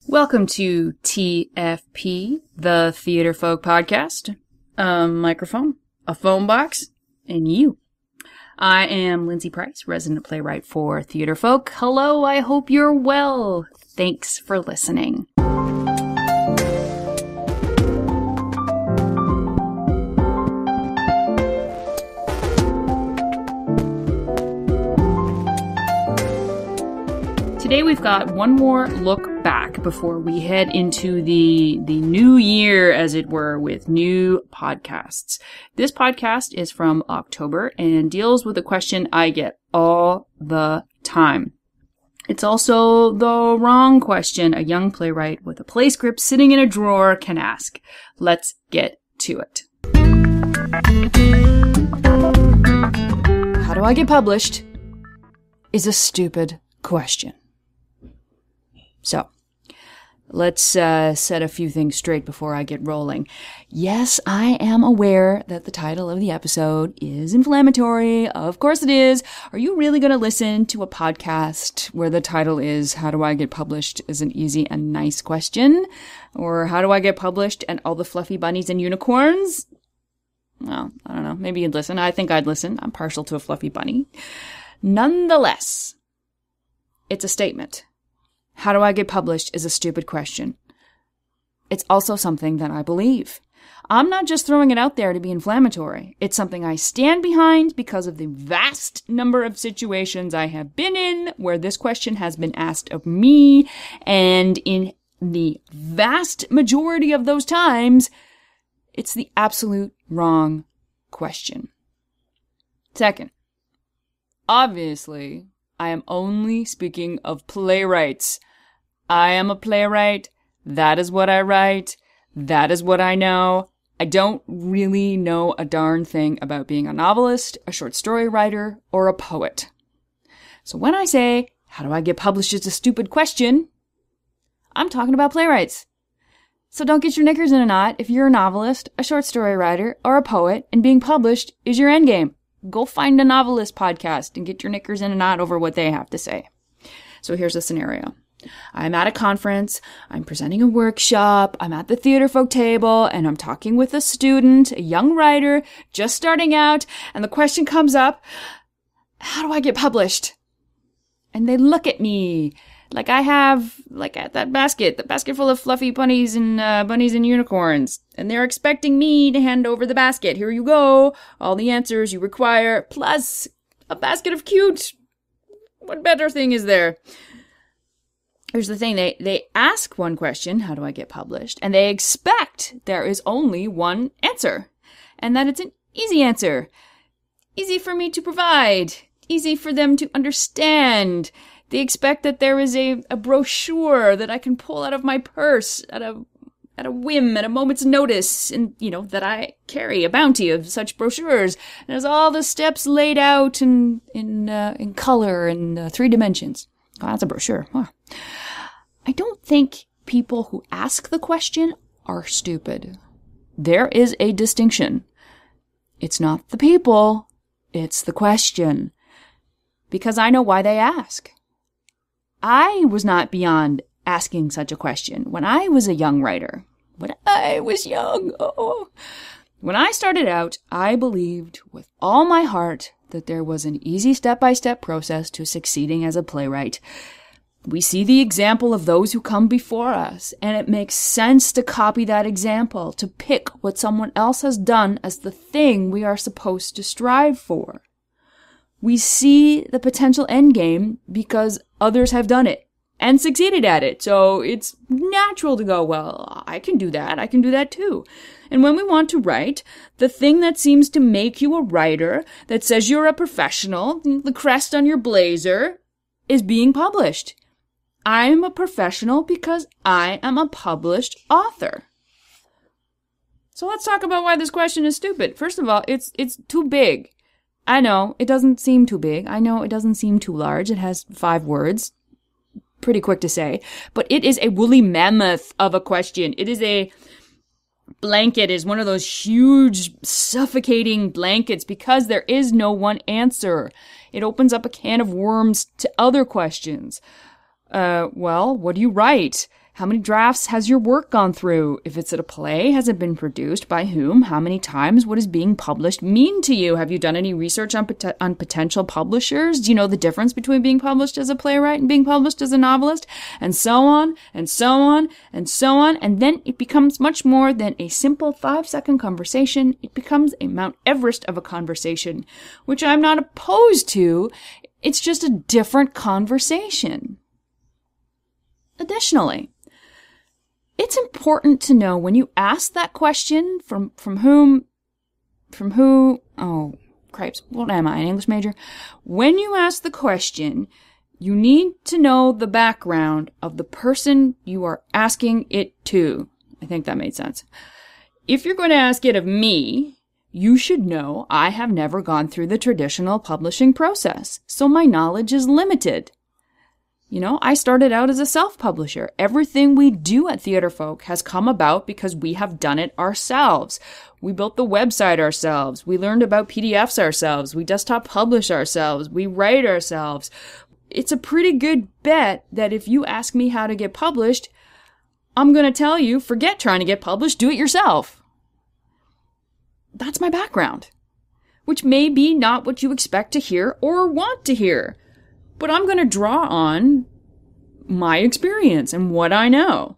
Welcome to TFP, the Theater Folk Podcast. A microphone, a phone box, and you. I am Lindsay Price, resident playwright for Theater Folk. Hello, I hope you're well. Thanks for listening. Today we've got one more look back before we head into the new year, as it were, with new podcasts. This podcast is from October and deals with a question I get all the time. It's also the wrong question a young playwright with a play script sitting in a drawer can ask. Let's get to it. How do I get published? Is a stupid question. So, let's set a few things straight before I get rolling. Yes, I am aware that the title of the episode is inflammatory. Of course it is. Are you really going to listen to a podcast where the title is How Do I Get Published is an Easy and Nice Question? Or How Do I Get Published and All the Fluffy Bunnies and Unicorns? Well, I don't know. Maybe you'd listen. I think I'd listen. I'm partial to a fluffy bunny. Nonetheless, it's a statement. How do I get published is a stupid question. It's also something that I believe. I'm not just throwing it out there to be inflammatory. It's something I stand behind because of the vast number of situations I have been in where this question has been asked of me, and in the vast majority of those times, it's the absolute wrong question. Second, obviously, I am only speaking of playwrights. I am a playwright. That is what I write. That is what I know. I don't really know a darn thing about being a novelist, a short story writer, or a poet. So when I say, how do I get published is a stupid question, I'm talking about playwrights. So don't get your knickers in a knot if you're a novelist, a short story writer, or a poet, and being published is your endgame. Go find a novelist podcast and get your knickers in a knot over what they have to say. So here's a scenario. I'm at a conference, I'm presenting a workshop, I'm at the Theater Folk table, and I'm talking with a student, a young writer, just starting out, and the question comes up, how do I get published? And they look at me like I have, like at that basket, the basket full of fluffy bunnies and unicorns. And they're expecting me to hand over the basket. Here you go. All the answers you require, plus a basket of cute. What better thing is there? Here's the thing. They ask one question, how do I get published? And they expect there is only one answer. And that it's an easy answer. Easy for me to provide. Easy for them to understand. They expect that there is a brochure that I can pull out of my purse at a whim, at a moment's notice, and, that I carry a bounty of such brochures. And there's all the steps laid out in color and 3 dimensions. Oh, that's a brochure. Huh. I don't think people who ask the question are stupid. There is a distinction. It's not the people, it's the question. Because I know why they ask. I was not beyond asking such a question when I was a young writer. When I was young, When I started out, I believed with all my heart that there was an easy step-by-step process to succeeding as a playwright. We see the example of those who come before us, and it makes sense to copy that example, to pick what someone else has done as the thing we are supposed to strive for. We see the potential endgame because others have done it and succeeded at it. So it's natural to go, well, I can do that too. And when we want to write, the thing that seems to make you a writer, that says you're a professional, the crest on your blazer, is being published. I'm a professional because I am a published author. So let's talk about why this question is stupid. First of all, it's too big. I know, it doesn't seem too big. I know it doesn't seem too large. It has 5 words. Pretty quick to say. But it is a woolly mammoth of a question. It is a blanket, is one of those huge, suffocating blankets because there is no one answer. It opens up a can of worms to other questions. Well, what do you write? How many drafts has your work gone through? If it's at a play, has it been produced? By whom? How many times? What does being published mean to you? Have you done any research on potential publishers? Do you know the difference between being published as a playwright and being published as a novelist? And so on, and so on, and so on. And then it becomes much more than a simple 5-second conversation. It becomes a Mount Everest of a conversation, which I'm not opposed to. It's just a different conversation. Additionally, it's important to know when you ask that question from who, oh, cripes, what am I, an English major? When you ask the question, you need to know the background of the person you are asking it to. I think that made sense. If you're going to ask it of me, you should know I have never gone through the traditional publishing process, so my knowledge is limited. You know, I started out as a self-publisher. Everything we do at Theatre Folk has come about because we have done it ourselves. We built the website ourselves. We learned about PDFs ourselves. We desktop publish ourselves. We write ourselves. It's a pretty good bet that if you ask me how to get published, I'm going to tell you, forget trying to get published, do it yourself. That's my background, which may be not what you expect to hear or want to hear. But I'm going to draw on my experience and what I know.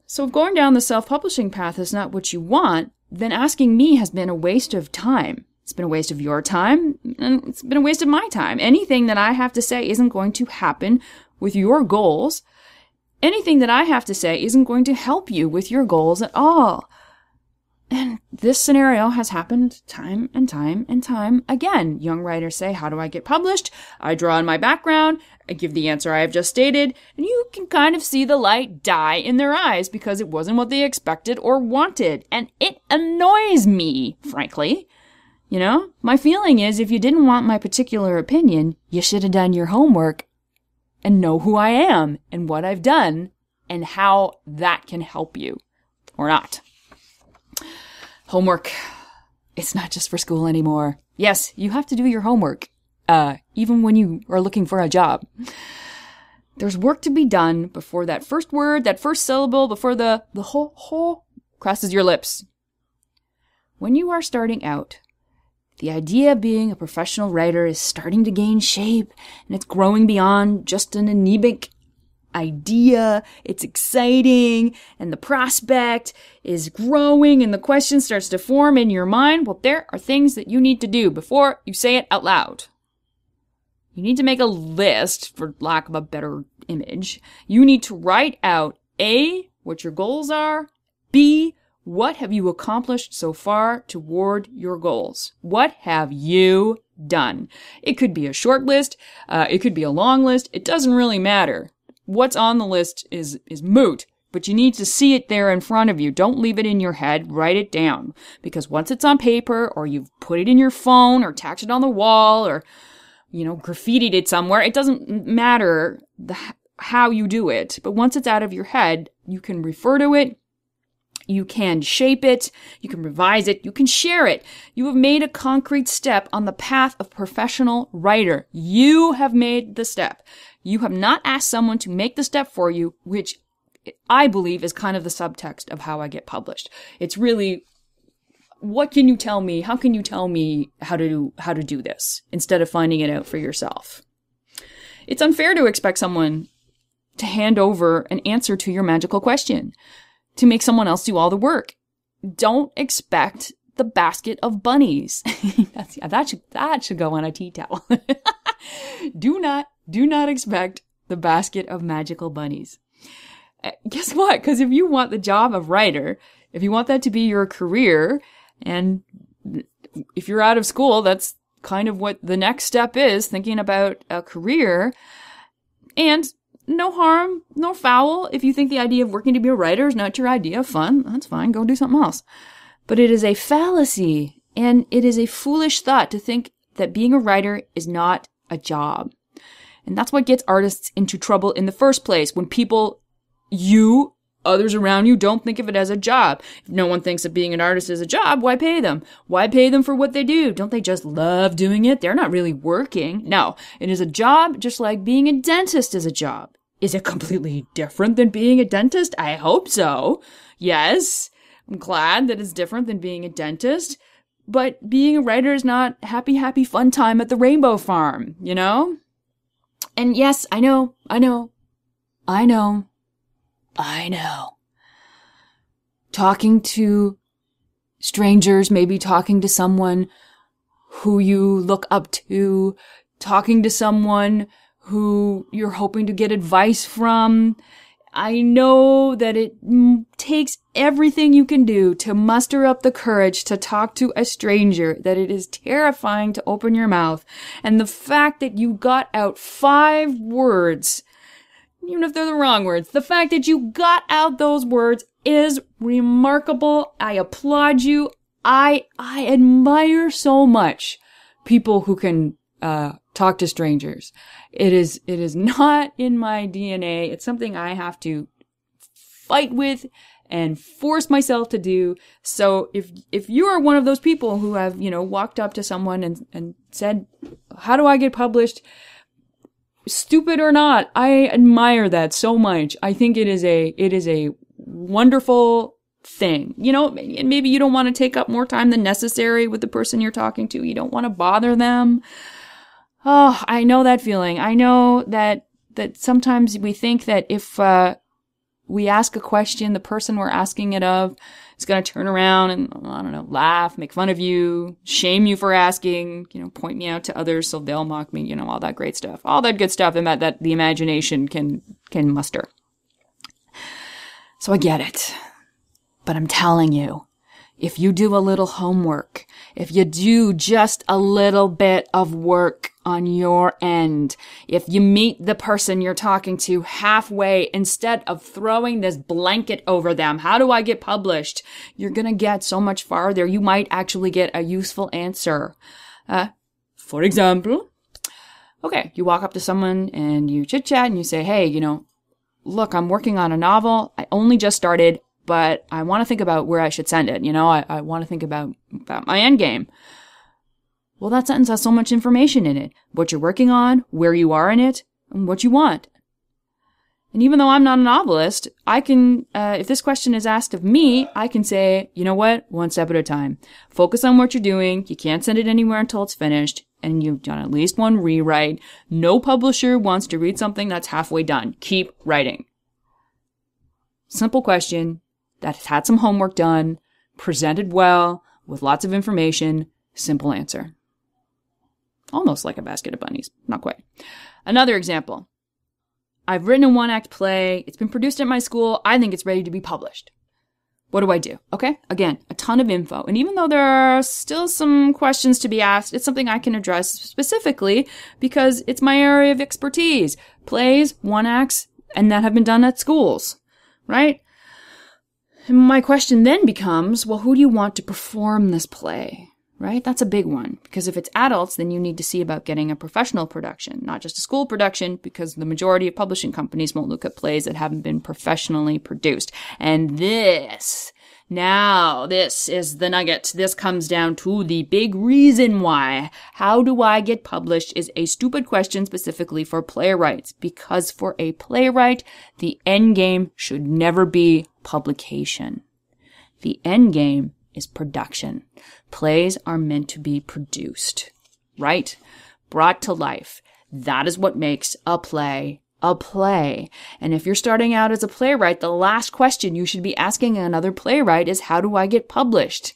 So if going down the self-publishing path is not what you want, then asking me has been a waste of time. It's been a waste of your time, and it's been a waste of my time. Anything that I have to say isn't going to happen with your goals. Anything that I have to say isn't going to help you with your goals at all. And this scenario has happened time and time and time again. Young writers say, how do I get published? I draw on my background, I give the answer I have just stated, and you can kind of see the light die in their eyes because it wasn't what they expected or wanted. And it annoys me, frankly. You know, my feeling is if you didn't want my particular opinion, you should have done your homework and know who I am and what I've done and how that can help you or not. Homework. It's not just for school anymore. Yes, you have to do your homework, even when you are looking for a job. There's work to be done before that first word, that first syllable, before the ho crosses your lips. When you are starting out, the idea of being a professional writer is starting to gain shape, and it's growing beyond just an anemic idea. It's exciting, and the prospect is growing, and the question starts to form in your mind. Well, there are things that you need to do before you say it out loud. You need to make a list, for lack of a better image. You need to write out A, what your goals are, B, what have you accomplished so far toward your goals? What have you done? It could be a short list, it could be a long list, it doesn't really matter. What's on the list is moot, but you need to see it there in front of you. Don't leave it in your head. Write it down. Because once it's on paper, or you've put it in your phone, or tacked it on the wall, or, graffitied it somewhere, it doesn't matter how you do it. But once it's out of your head, you can refer to it, you can shape it, you can revise it, you can share it. You have made a concrete step on the path of professional writer. You have made the step. You have not asked someone to make the step for you, which I believe is kind of the subtext of how I get published. It's really, what can you tell me? How can you tell me how to do this instead of finding it out for yourself? It's unfair to expect someone to hand over an answer to your magical question, to make someone else do all the work. Don't expect the basket of bunnies. That should go on a tea towel. Do not expect the basket of magical bunnies. Guess what? Because if you want the job of writer, if you want that to be your career, and if you're out of school, that's kind of what the next step is, thinking about a career. And no harm, no foul. If you think the idea of working to be a writer is not your idea of fun, that's fine. Go do something else. But it is a fallacy, and it is a foolish thought to think that being a writer is not a job. And that's what gets artists into trouble in the first place. When people, others around you, don't think of it as a job. If no one thinks that being an artist is a job, why pay them? Why pay them for what they do? Don't they just love doing it? They're not really working. No, it is a job just like being a dentist is a job. Is it completely different than being a dentist? I hope so. Yes, I'm glad that it's different than being a dentist. But being a writer is not happy, happy, fun time at the Rainbow Farm, you know? And yes, I know. Talking to strangers, maybe talking to someone who you look up to, talking to someone who you're hoping to get advice from. I know that it takes everything you can do to muster up the courage to talk to a stranger, that it is terrifying to open your mouth. And the fact that you got out 5 words, even if they're the wrong words, the fact that you got out those words is remarkable. I applaud you. I admire so much people who can talk to strangers. It is not in my DNA. It's something I have to fight with and force myself to do. So if you are one of those people who have, walked up to someone and said, how do I get published? Stupid or not, I admire that so much. I think it is a wonderful thing. And maybe you don't want to take up more time than necessary with the person you're talking to. You don't want to bother them. Oh, I know that feeling. I know that sometimes we think that if we ask a question, the person we're asking it of is going to turn around and, I don't know, laugh, make fun of you, shame you for asking, point me out to others so they'll mock me, all that great stuff. All that good stuff that the imagination can muster. So I get it. But I'm telling you, if you do a little homework, if you do just a little bit of work on your end, if you meet the person you're talking to halfway instead of throwing this blanket over them, how do I get published? You're going to get so much farther. You might actually get a useful answer. For example, okay, you walk up to someone and you chit chat and you say, hey, look, I'm working on a novel. I only just started, but I want to think about where I should send it. I want to think about my end game. Well, that sentence has so much information in it. What you're working on, where you are in it, and what you want. And even though I'm not a novelist, I can, if this question is asked of me, I can say, you know what? One step at a time. Focus on what you're doing. You can't send it anywhere until it's finished. And you've done at least one rewrite. No publisher wants to read something that's halfway done. Keep writing. Simple question that has had some homework done, presented well, with lots of information, simple answer. Almost like a basket of bunnies. Not quite. Another example. I've written a 1-act play. It's been produced at my school. I think it's ready to be published. What do I do? Okay? Again, a ton of info. And even though there are still some questions to be asked, it's something I can address specifically because it's my area of expertise. Plays, 1-acts, and that have been done at schools. Right? And my question then becomes, well, who do you want to perform this play? Right? That's a big one. Because if it's adults, then you need to see about getting a professional production, not just a school production, because the majority of publishing companies won't look at plays that haven't been professionally produced. And this is the nugget. This comes down to the big reason why. How do I get published is a stupid question specifically for playwrights. Because for a playwright, the end game should never be publication. The end game is production. Plays are meant to be produced, right? Brought to life. That is what makes a play a play. And if you're starting out as a playwright, the last question you should be asking another playwright is, how do I get published?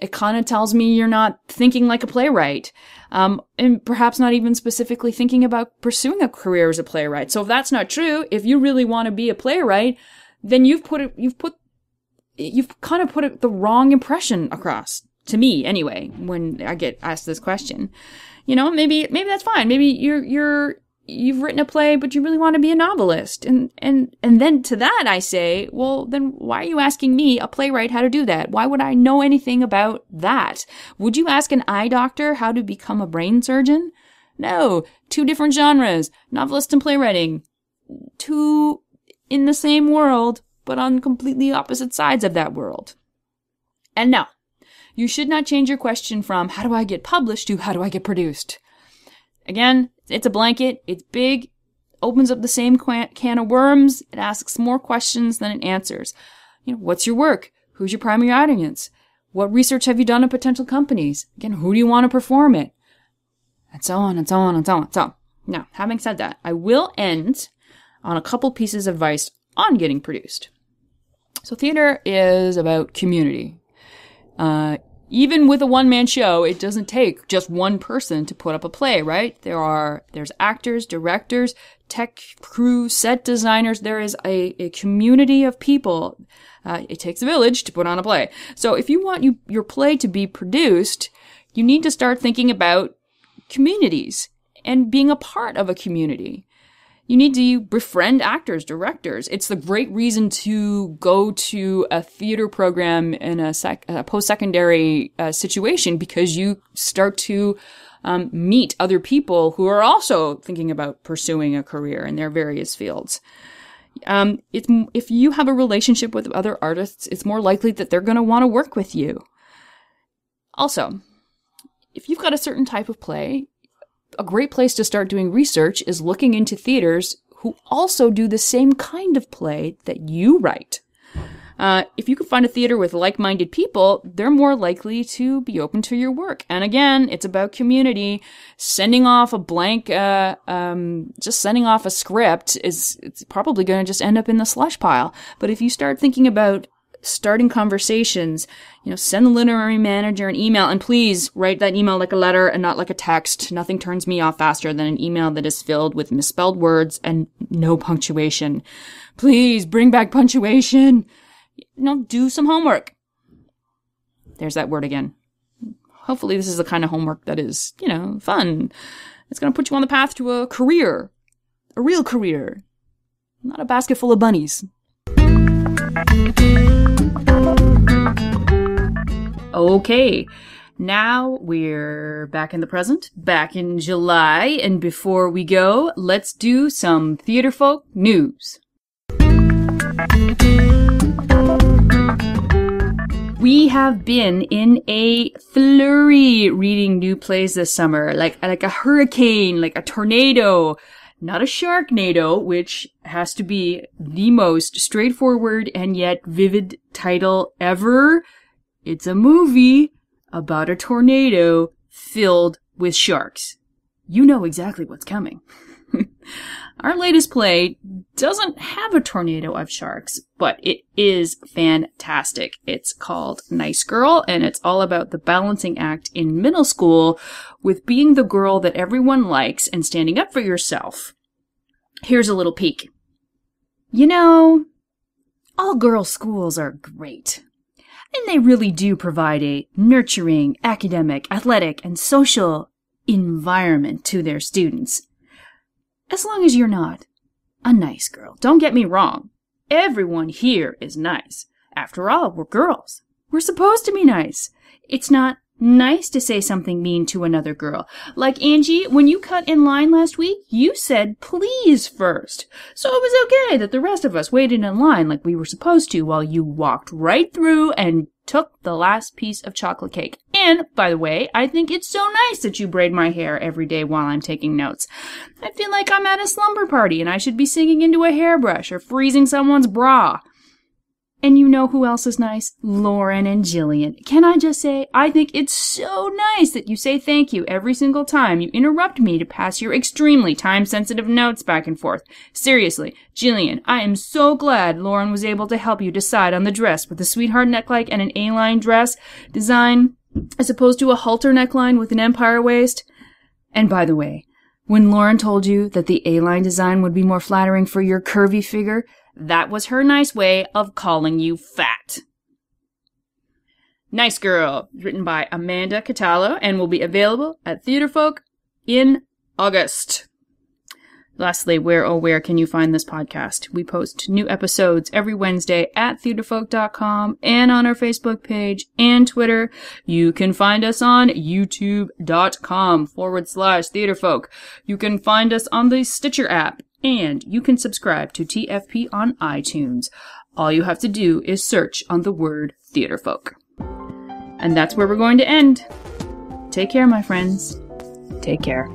It kind of tells me you're not thinking like a playwright, and perhaps not even specifically thinking about pursuing a career as a playwright. So if that's not true, if you really want to be a playwright, then you've kind of put the wrong impression across, to me anyway, when I get asked this question. Maybe that's fine. Maybe you've written a play, but you really want to be a novelist. And then to that I say, well, then why are you asking me, a playwright, how to do that? Why would I know anything about that? Would you ask an eye doctor how to become a brain surgeon? No, 2 different genres, novelist and playwriting. 2 in the same world, but on completely opposite sides of that world. And no, you should not change your question from, how do I get published, to how do I get produced? Again, it's a blanket. It's big. opens up the same can of worms. It asks more questions than it answers. What's your work? Who's your primary audience? What research have you done on potential companies? Again, who do you want to perform it? And so on and so on and so on. So, now, having said that, I will end on a couple pieces of advice on getting produced. So theater is about community. Even with a one-man show, it doesn't take just one person to put up a play, right? There's actors, directors, tech crew, set designers. There is a community of people. It takes a village to put on a play. So if you want your play to be produced, you need to start thinking about communities and being a part of a community. You need to befriend actors, directors. It's the great reason to go to a theater program in a post-secondary situation, because you start to meet other people who are also thinking about pursuing a career in their various fields. If you have a relationship with other artists, it's more likely that they're going to want to work with you. Also, if you've got a certain type of play, a great place to start doing research is looking into theaters who also do the same kind of play that you write. If you can find a theater with like-minded people, they're more likely to be open to your work. And again, it's about community. Sending off a blank, just sending off a script it's probably going to just end up in the slush pile. But if you start thinking about starting conversations, send the literary manager an email, and please write that email like a letter and not like a text. Nothing turns me off faster than an email that is filled with misspelled words and no punctuation. Please bring back punctuation. Do some homework. There's that word again. Hopefully this is the kind of homework that is, fun. It's going to put you on the path to a career, a real career, not a basket full of bunnies. Okay, now we're back in the present, back in July, and before we go, let's do some Theater Folk news. We have been in a flurry reading new plays this summer, like a hurricane, like a tornado. Not a Sharknado, which has to be the most straightforward and yet vivid title ever. It's a movie about a tornado filled with sharks. You know exactly what's coming. Our latest play doesn't have a tornado of sharks, but it is fantastic. It's called Nice Girl, and it's all about the balancing act in middle school with being the girl that everyone likes and standing up for yourself. Here's a little peek. All girls' schools are great, and they really do provide a nurturing academic, athletic, and social environment to their students. As long as you're not a nice girl. Don't get me wrong. Everyone here is nice. After all, we're girls. We're supposed to be nice. It's not nice to say something mean to another girl. Like Angie, when you cut in line last week, you said please first. So it was okay that the rest of us waited in line like we were supposed to while you walked right through and took the last piece of chocolate cake. And, by the way, I think it's so nice that you braid my hair every day while I'm taking notes. I feel like I'm at a slumber party and I should be singing into a hairbrush or freezing someone's bra. And you know who else is nice? Lauren and Jillian. Can I just say, I think it's so nice that you say thank you every single time you interrupt me to pass your extremely time-sensitive notes back and forth. Seriously, Jillian, I am so glad Lauren was able to help you decide on the dress with the sweetheart neckline and an A-line dress design, as opposed to a halter neckline with an empire waist. And by the way, when Lauren told you that the A-line design would be more flattering for your curvy figure, that was her nice way of calling you fat. Nice Girl, written by Amanda Catallo, and will be available at Theater Folk in August. Lastly, where can you find this podcast? We post new episodes every Wednesday at theaterfolk.com and on our Facebook page and Twitter. You can find us on youtube.com/theaterfolk. You can find us on the Stitcher app, and you can subscribe to TFP on iTunes. All you have to do is search on the word Theater Folk. And that's where we're going to end. Take care, my friends. Take care.